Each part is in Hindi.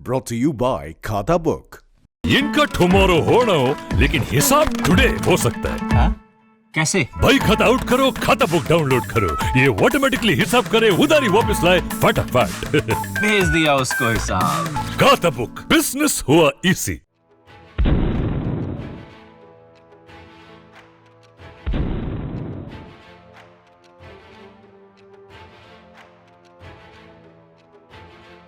Brought to you by खाता बुक। इनका टुमारो होना हो लेकिन हिसाब टुडे हो सकता है। हा? कैसे? भाई खाता आउट करो, खाता बुक डाउनलोड करो, ये ऑटोमेटिकली हिसाब करे, उधारी वापस लाए फटाफट। भेज दिया उसको हिसाब। खाता बुक, बिजनेस हुआ इजी।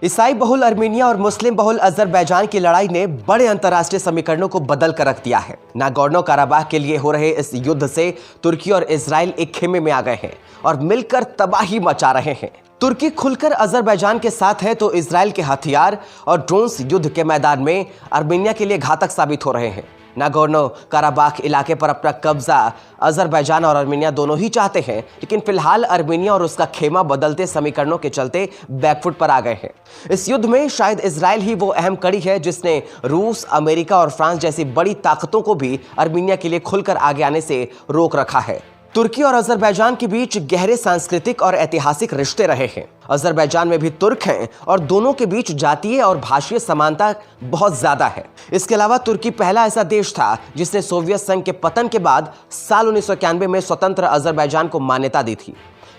ईसाई बहुल अर्मीनिया और मुस्लिम बहुल अजरबैजान की लड़ाई ने बड़े अंतर्राष्ट्रीय समीकरणों को बदल कर रख दिया है। नागोर्नो काराबाख के लिए हो रहे इस युद्ध से तुर्की और इजराइल एक खेमे में आ गए हैं और मिलकर तबाही मचा रहे हैं। तुर्की खुलकर अजरबैजान के साथ है तो इजराइल के हथियार और ड्रोन्स युद्ध के मैदान में अर्मीनिया के लिए घातक साबित हो रहे हैं। नागोर्नो काराबाख इलाके पर अपना कब्जा अजरबैजान और अर्मीनिया दोनों ही चाहते हैं, लेकिन फिलहाल अर्मीनिया और उसका खेमा बदलते समीकरणों के चलते बैकफुट पर आ गए हैं। इस युद्ध में शायद इजराइल ही वो अहम कड़ी है जिसने रूस, अमेरिका और फ्रांस जैसी बड़ी ताकतों को भी अर्मीनिया के लिए खुलकर आगे आने से रोक रखा है। तुर्की और अजरबैजान के बीच गहरे सांस्कृतिक और ऐतिहासिक रिश्ते रहे हैं। अजरबैजान में भी तुर्क हैं और दोनों के बीच जातीय और भाषीय समानता बहुत ज्यादा है। इसके अलावा तुर्की पहला ऐसा देश था जिसने सोवियत संघ के पतन के बाद साल 1991 में स्वतंत्र अजरबैजान को मान्यता दी थी।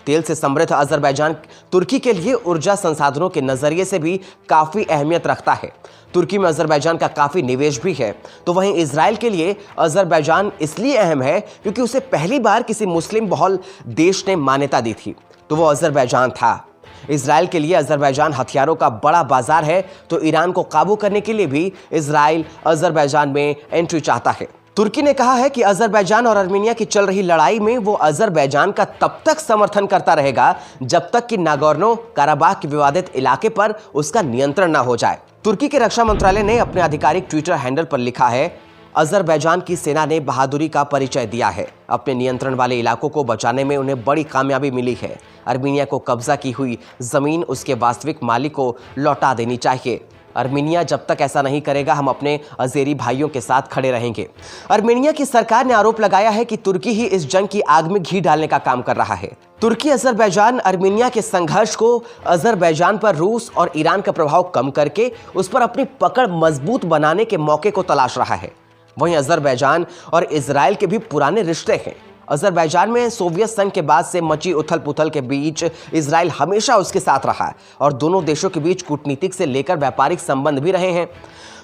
तेल से समृद्ध अजरबैजान तुर्की के लिए ऊर्जा संसाधनों के नजरिए से भी काफी अहमियत रखता है। तुर्की में अजरबैजान का काफी निवेश भी है। तो वहीं इजराइल के लिए अजरबैजान इसलिए अहम है क्योंकि उसे पहली बार किसी मुस्लिम बहुल देश ने मान्यता दी थी, तो वो अजरबैजान था। इजराइल के लिए अजरबैजान हथियारों का बड़ा बाजार है, तो ईरान को काबू करने के लिए भी इजराइल अजरबैजान में एंट्री चाहता है। तुर्की ने कहा है कि अजरबैजान और अर्मीनिया की चल रही लड़ाई में वो अजरबैजान का तब तक समर्थन करता रहेगा जब तक कि नागोर्नो काराबाख के विवादित इलाके पर उसका नियंत्रण न हो जाए। तुर्की के रक्षा मंत्रालय ने अपने आधिकारिक ट्विटर हैंडल पर लिखा है, अजरबैजान की सेना ने बहादुरी का परिचय दिया है। अपने नियंत्रण वाले इलाकों को बचाने में उन्हें बड़ी कामयाबी मिली है। अर्मीनिया को कब्जा की हुई जमीन उसके वास्तविक मालिक को लौटा देनी चाहिए। अर्मीनिया जब तक ऐसा नहीं करेगा, हम अपने अजेरी भाइयों के साथ खड़े रहेंगे। अर्मीनिया की सरकार ने आरोप लगाया है कि तुर्की ही इस जंग की आग में घी डालने का काम कर रहा है। तुर्की अजरबैजान अर्मीनिया के संघर्ष को अजरबैजान पर रूस और ईरान का प्रभाव कम करके उस पर अपनी पकड़ मजबूत बनाने के मौके को तलाश रहा है। वहीं अजरबैजान और इजराइल के भी पुराने रिश्ते हैं। अजरबैजान में सोवियत संघ के बाद से मची उथल पुथल के बीच इजराइल हमेशा उसके साथ रहा है और दोनों देशों के बीच कूटनीतिक से लेकर व्यापारिक संबंध भी रहे हैं।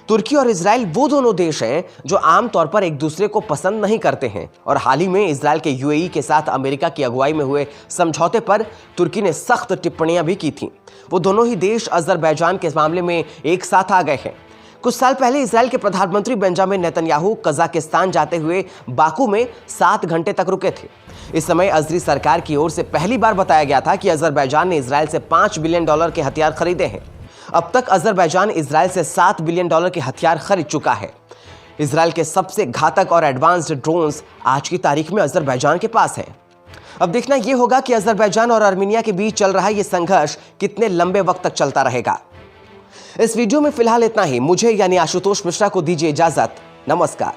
तुर्की और इजराइल वो दोनों देश हैं जो आमतौर पर एक दूसरे को पसंद नहीं करते हैं और हाल ही में इजराइल के यूएई के साथ अमेरिका की अगुवाई में हुए समझौते पर तुर्की ने सख्त टिप्पणियां भी की थीं। वो दोनों ही देश अजरबैजान के मामले में एक साथ आ गए हैं। कुछ साल पहले इजराइल के प्रधानमंत्री बेंजामिन नेतन्याहू कजाकिस्तान जाते हुए बाकू में 7 घंटे तक रुके थे। इस समय अजरी सरकार की ओर से पहली बार बताया गया था कि अजरबैजान ने इजराइल से $5 बिलियन के हथियार खरीदे हैं। अब तक अजरबैजान इजराइल से $7 बिलियन के हथियार खरीद चुका है। इजराइल के सबसे घातक और एडवांस्ड ड्रोन्स आज की तारीख में अजरबैजान के पास हैं। अब देखना यह होगा कि अजरबैजान और अर्मीनिया के बीच चल रहा यह संघर्ष कितने लंबे वक्त तक चलता रहेगा। इस वीडियो में फिलहाल इतना ही। मुझे यानी आशुतोष मिश्रा को दीजिए इजाजत। नमस्कार।